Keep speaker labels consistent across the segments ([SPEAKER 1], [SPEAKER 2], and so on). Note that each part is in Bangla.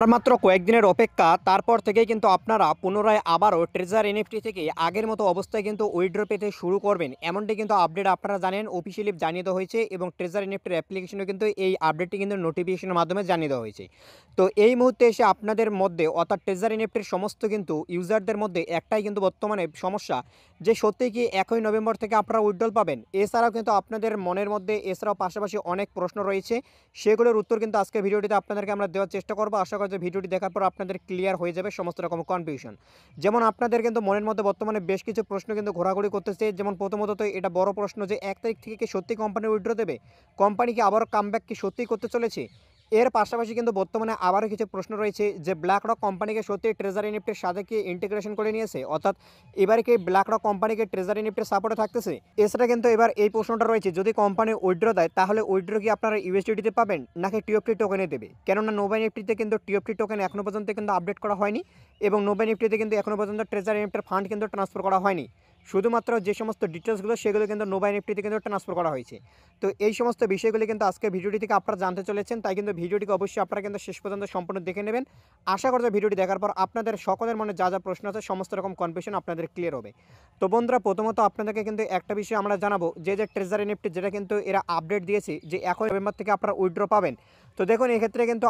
[SPEAKER 1] আর মাত্র কয়েকদিনের অপেক্ষা তারপর থেকেই কিন্তু আপনারা পুনরায় আবারও ট্রেজার এনএফটি থেকে আগের মতো অবস্থায় কিন্তু উইথড্র পেতে শুরু করবেন, এমনটি কিন্তু আপডেট আপনারা জানেন অফিসিয়ালি জানিয়ে দেওয়া হয়েছে এবং ট্রেজার এনএফটির অ্যাপ্লিকেশনে কিন্তু এই আপডেটটি কিন্তু নোটিফিকেশনের মাধ্যমে জানিয়ে দেওয়া হয়েছে। তো এই মুহূর্তে এসে আপনাদের মধ্যে অর্থাৎ ট্রেজার এনএফটির সমস্ত কিন্তু ইউজারদের মধ্যে একটাই কিন্তু বর্তমানে সমস্যা, যে সত্যিই কি 1 নভেম্বর থেকে আপনারা উইথড্রল পাবেন। এছাড়াও কিন্তু আপনাদের মনের মধ্যে এছাড়াও পাশাপাশি অনেক প্রশ্ন রয়েছে, সেগুলোর উত্তর কিন্তু আজকে ভিডিওটিতে আপনাদেরকে আমরা দেওয়ার চেষ্টা করবো। আশা করি যে ভিডিওটি দেখার পর আপনাদের ক্লিয়ার হয়ে যাবে সমস্ত রকম কনফিউশন। যেমন আপনাদের কিন্তু মনের মধ্যে বর্তমানে বেশ কিছু প্রশ্ন কিন্তু ঘোরাঘুরি করতেছে। যেমন প্রথমত তো এটা বড় প্রশ্ন যে 1 তারিখ থেকে কি সত্যি কোম্পানি উইথড্র দেবে, কোম্পানি কি আবারও কামব্যাক কি সত্যিই করতে চলেছে। এর পাশাপাশি কিন্তু বর্তমানে আবারও কিছু প্রশ্ন রয়েছে যে ব্ল্যাক রক কোম্পানিকে সত্যি ট্রেজারি নিফটির সাথে কি ইন্টিগ্রেশন করে নিয়েছে, অর্থাৎ এবারে কি ব্ল্যাক রক কোম্পানিকে ট্রেজারি নিফটির সাপোর্টে থাকতেছে। এছাড়া কিন্তু এবার এই প্রশ্নটা রয়েছে, যদি কোম্পানি উইথড্র দেয় তাহলে উইথড্র কি আপনারা ইউএসডিটিতে পাবেন নাকি টিওএফটি টোকেনে দেবে। কেননা নোবাই নিফটিতে কিন্তু টিওএফটি টোকেন এখনও পর্যন্ত কিন্তু আপডেট করা হয়নি এবং নোবাই নিফটিতে কিন্তু এখনও পর্যন্ত ট্রেজারি নিফটির ফান্ড কিন্তু ট্রান্সফার করা হয়নি। শুধুমাত্র যে সমস্ত ডিটেলসগুলো সেগুলো কিন্তু নোবাই নিফটিতে কিন্তু ট্রান্সফার করা হয়েছে। তো এই সমস্ত বিষয়গুলি কিন্তু আজকে ভিডিওটি থেকে আপনারা জানতে চলেছেন, তাই কিন্তু ভিডিওটিকে অবশ্যই আপনারা কিন্তু শেষ পর্যন্ত সম্পূর্ণ দেখে নেবেন। আশা করি যে ভিডিওটি দেখার পর আপনাদের সকলের মনে যা যা প্রশ্ন আছে সমস্ত রকম কনফিউশন আপনাদের ক্লিয়ার হবে। তো বন্ধুরা, প্রথমত আপনাদেরকে কিন্তু একটা বিষয় আমরা জানাবো, যে ট্রেজারি নিফটি যেটা কিন্তু এরা আপডেট দিয়েছে যে 1 নভেম্বর থেকে আপনারা উইথড্র পাবেন। তো দেখুন, এক্ষেত্রে কিন্তু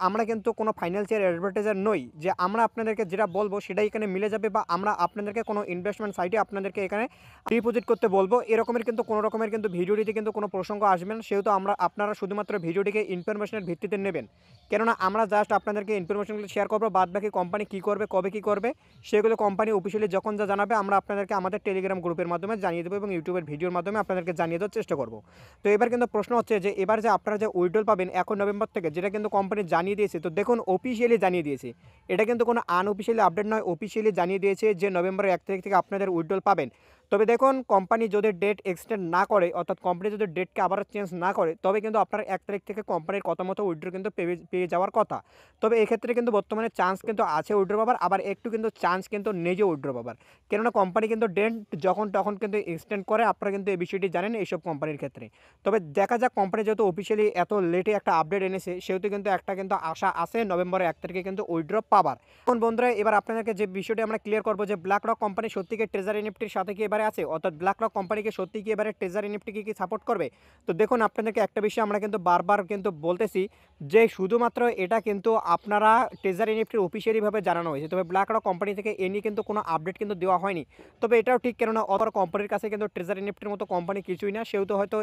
[SPEAKER 1] আমরা কিন্তু কোনো ফাইন্যান্সিয়াল অ্যাডভার্টাইজার নই যে আমরা আপনাদেরকে যেটা বলবো সেটাই এখানে মিলে যাবে, বা আমরা আপনাদেরকে কোনো ইনভেস্টমেন্ট সাইটে আপনাদেরকে এখানে ডিপোজিট করতে বলবো, এরকমের কিন্তু কোনো রকমের কিন্তু ভিডিওটিতে কিন্তু কোনো প্রসঙ্গ আসবে না। সেহেতু আপনারা শুধুমাত্র ভিডিওটিকে ইনফরমেশনের ভিত্তিতে নেবেন, কেননা আমরা জাস্ট আপনাদেরকে ইনফরমেশনগুলো শেয়ার করবো। বাদ বাকি কোম্পানি কী করবে, কবে কী করবে, সেগুলো কোম্পানি অফিসিয়ালি যখন যা জানাবে আমরা আপনাদেরকে আমাদের টেলিগ্রাম গ্রুপের মাধ্যমে জানিয়ে দেবো এবং ইউটিউবের ভিডিওর মাধ্যমে আপনাদেরকে জানিয়ে দেওয়ার চেষ্টা করবো। তো এবার কিন্তু প্রশ্ন হচ্ছে যে এবার যে আপনারা যে উইথড্রল পাবেন 1 নভেম্বর থেকে, যেটা কিন্তু কোম্পানি জানিয়ে দিয়েছে। তো দেখুন, অফিসিয়ালি জানিয়ে দিয়েছে, এটা কিন্তু কোনো আনঅফিসিয়ালি আপডেট নয়, অফিসিয়ালি জানিয়ে দিয়েছে যে নভেম্বরের 1 তারিখ থেকে আপনাদের উইথড্রল পাবেন। তবে দেখুন, কোম্পানি যদি ডেট এক্সটেন্ড না করে, অর্থাৎ কোম্পানি যদি ডেটকে আবার চেঞ্জ না করে, তবে কিন্তু আপনার 1 তারিখ থেকে কোম্পানির কথা মতো উইথড্র কিন্তু পেয়ে যাওয়ার কথা। তবে এক্ষেত্রে কিন্তু বর্তমানে চান্স কিন্তু আছে উইথড্র পাবার, আবার একটু কিন্তু চান্স কিন্তু নেই যে উইথড্র পাবার। কেননা কোম্পানি কিন্তু ডেট যখন তখন কিন্তু এক্সটেন্ড করে, আপনারা কিন্তু এই বিষয়টি জানেন এইসব কোম্পানির ক্ষেত্রে। তবে দেখা যাক, কোম্পানি যেহেতু অফিসিয়ালি এত লেটে একটা আপডেট এনেছে, সেহেতু কিন্তু একটা কিন্তু আশা আছে নভেম্বরের 1 তারিখে কিন্তু উইথড্র পাবার। এখন বন্ধুরা, এবার আপনাদেরকে যে বিষয়টি আমরা ক্লিয়ার করবো যে ব্ল্যাক রক কোম্পানি সত্যিকে ট্রেজারি নিফটির সাথে কি এবারে আছে, অর্থাৎ ব্ল্যাক রক কোম্পানিকে সত্যি কি এবারে ট্রেজারি নিফটিকে কি সাপোর্ট করবে। তো দেখুন, আপনাদেরকে একটা বিষয় আমরা কিন্তু বারবার কিন্তু বলতেছি যে শুধুমাত্র এটা কিন্তু আপনারা ট্রেজারি নিফটির অফিসিয়ালিভাবে জানানো হয়েছে, তবে ব্ল্যাক রক কোম্পানি থেকে এ নিয়ে কিন্তু কোনো আপডেট কিন্তু দেওয়া হয়নি। তবে এটাও ঠিক, কেননা অপর কোম্পানির কাছে কিন্তু ট্রেজারি নিফটির মতো কোম্পানি কিছুই না, সেহেতু হয়তো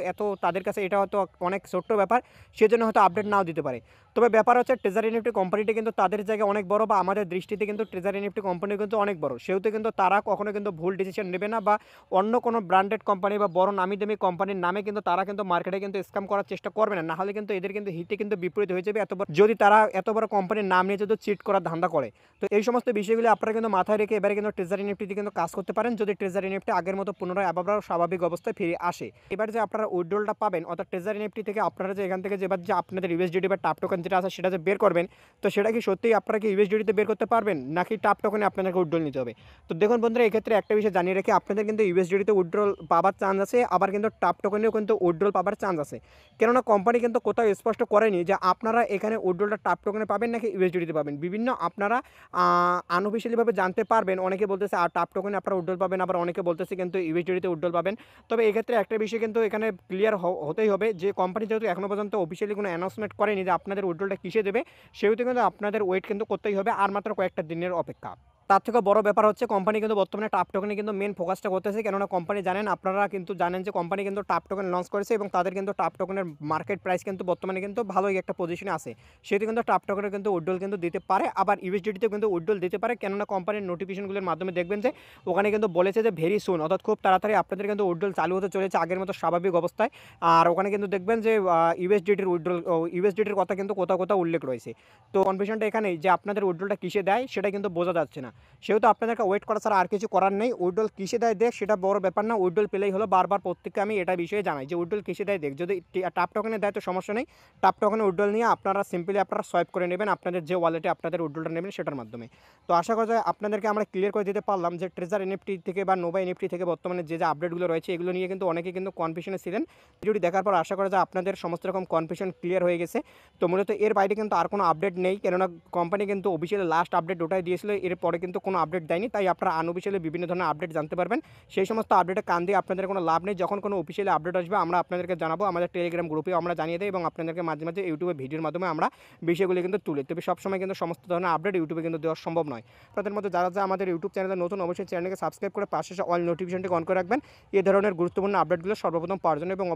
[SPEAKER 1] তাদের কাছে এটা হয়তো অনেক ছোট্ট ব্যাপার, সেজন্য হয়তো আপডেট নাও দিতে পারে। তবে ব্যাপার হচ্ছে, ট্রেজারি নিফটি কোম্পানিটা কিন্তু তাদের জায়গায় অনেক বড়, বা আমাদের দৃষ্টিতে কিন্তু ট্রেজারি নিফটি কোম্পানি কিন্তু অনেক বড়, সেহেতু কিন্তু তারা কখনো কিন্তু ভুল ডিসিশন নেবে না, বা অন্য কোনো ব্র্যান্ডেড কোম্পানি বা বড় নামি দামি কোম্পানির নামে কিন্তু তারা কিন্তু মার্কেটে কিন্তু স্ক্যাম করার চেষ্টা করবে না। নাহলে কিন্তু এদের কিন্তু হিতে কিন্তু বিপরীত হয়ে যাবে, যদি তারা এত বড় কোম্পানির নাম নিয়ে যদি চিট করার ধান্দা করে। তো এই সমস্ত বিষয়গুলি আপনারা কিন্তু মাথায় রেখে এবারে কিন্তু ট্রেজারি নিফটিতে কিন্তু কাজ করতে পারেন, যদি ট্রেজারি নিফটি আগের মতো পুনরায় আবার স্বাভাবিক অবস্থায় ফিরে আসে। এবার যে আপনারা উইথড্রলটা পাবেন, অর্থাৎ ট্রেজারি নিফটি থেকে আপনারা যে এখান থেকে যে এবার যে আপনাদের ইউএসডিটি বা টাপ টোকেন যেটা আছে সেটা যে বের করবেন, তো সেটা কি সত্যিই আপনারা কি ইউএসডিটিতে বের করতে পারবেন, নাকি টাপ টোকেনে আপনাদেরকে উইথড্রল নিতে হবে। তো দেখুন বন্ধুরা, এক্ষেত্রে একটা বিষয় জানিয়ে রেখে, আপনাদের কিন্তু ইউএসডিটিতে উইথড্রল পাওয়ার চান্স আছে, আবার কিন্তু টাপ টোকেনেও কিন্তু উইথড্রল পাওয়ার চান্স আছে। কেননা কোম্পানি কিন্তু কোথাও স্পষ্ট করেনি যে আপনারা এখানে উইথড্রলটা টাপ টোকেনে পাবেন নাকি ইউএসডিটিতে পাবেন। বিভিন্ন আপনারা আনঅফিসিয়ালিভাবে জানতে পারবেন, অনেকে বলতেছে আর টাপ টোকেনে আপনারা উইথড্রল পাবেন, আবার অনেকে বলতেছে কিন্তু ইউএসডিটিতে উইথড্রল পাবেন। তবে এক্ষেত্রে একটা বিষয় কিন্তু এখানে ক্লিয়ার হতেই হবে, যে কোম্পানি যেহেতু এখনও পর্যন্ত অফিসিয়ালি কোনো অ্যানাউন্সমেন্ট করেনি যে আপনাদের উইথড্রলটা কিসে দেবে, সেহেতু কিন্তু আপনাদের ওয়েট কিন্তু করতেই হবে, আর মাত্র কয়েকটা দিনের অপেক্ষা। তার থেকে বড় ব্যাপার হচ্ছে, কোম্পানি কিন্তু বর্তমানে টাপ টোকেনে কিন্তু মেন ফোকাসটা করতেছে, কেননা কোম্পানি জানেন, আপনারা কিন্তু জানেন যে কোম্পানি কিন্তু টাপ টোকেন লঞ্চ করেছে এবং তাদের কিন্তু টাপ টোকেনের মার্কেট প্রাইস কিন্তু বর্তমানে কিন্তু ভালোই একটা পজিশনে আছে। সেটি কিন্তু টাপ টোকেনে কিন্তু উইথড্রল কিন্তু দিতে পারে, আবার ইউএসডিটিতেও কিন্তু উইথড্রল দিতে পারে, কেননা কোম্পানির নোটিফিকেশনগুলোর মাধ্যমে দেখবেন যে ওখানে কিন্তু বলেছে যে ভেরি সুন, অর্থাৎ খুব তাড়াতাড়ি আপনাদের কিন্তু উইথড্রল চালু হতে চলেছে আগের মতো স্বাভাবিক অবস্থায়। আর ওখানে কিন্তু দেখবেন যে ইউএসডিটির কথা কিন্তু কোথাও কোথাও উল্লেখ রয়েছে। তো কনফিউশনটা এখানেই যে আপনাদের উইথড্রলটা কিসে দেয় সেটা কিন্তু বোঝা যাচ্ছে না। সেহেতু আপনাদেরকে ওয়েট করা ছাড়া আর কিছু করার নেই। উইথড্রল কিসে দেয় দেখ সেটা বড় ব্যাপার না, উইথড্রল পেলেই হলো। বারবার প্রত্যেককে আমি এটা বিষয়ে জানাই যে উইথড্রল কিসে দেয় দেখ। যদি টাপ টোকেনে দেয় তো সমস্যা নেই, টাপ টোকেনে উইথড্রল নিয়ে আপনারা সিম্পলি আপনারা সোয়াইপ করে নেবেন আপনাদের যে ওয়ালেটে আপনাদের উইথড্রলটা নেবেন সেটার মাধ্যমে। তো আশা করা যায় আপনাদেরকে আমরা ক্লিয়ার করে দিতে পারলাম যে ট্রেজার এনএফটি থেকে বা নোভা এনএফটি থেকে বর্তমানে যে আপডেটগুলো রয়েছে এগুলো নিয়ে কিন্তু অনেকে কিন্তু কনফিউশনে ছিলেন। ভিডিওটি দেখার পর আশা করা যায় আপনাদের সমস্ত রকম কনফিউশন ক্লিয়ার হয়ে গেছে। তো মূলত এর বাইরে কিন্তু আর কোনো আপডেট নেই, কেননা কোম্পানি কিন্তু অফিসিয়ালি লাস্ট আপডেট ওটাই দিয়েছিল, এরপরে কিন্তু কোনো আপডেট দেয়নি। তাই আপনারা আনঅফিসিয়ালি বিভিন্ন ধরনের আপডেট জানতে পারবেন। সেই সমস্ত আপডেটে কান দিয়ে আপনাদের কোনো লাভ নেই। যখন কোনো অফিসিয়ালি আপডেট আসবে আমরা আপনাদেরকে জানাবো, আমাদের টেলিগ্রাম গ্রুপেও আমরা জানিয়ে দিই এবং আপনাদেরকে মাঝে মাঝে ইউটিউবে ভিডিওর মাধ্যমে আমরা বিষয়গুলি কিন্তু তুলি। তবে সবসময় কিন্তু সমস্ত ধরনের আপডেট ইউটিউবে কিন্তু দেওয়া সম্ভব নয়। তাদের মধ্যে যারা আমাদের ইউটিউব চ্যানেলে নতুন অবশ্যই চ্যানেলকে সাবস্ক্রাইব করে পাশে অল নোটিফিকেশনটি অন করে রাখবেন এই ধরনের গুরুত্বপূর্ণ আপডেটগুলো সর্বপ্রথম পাওয়ার জন্য। এবং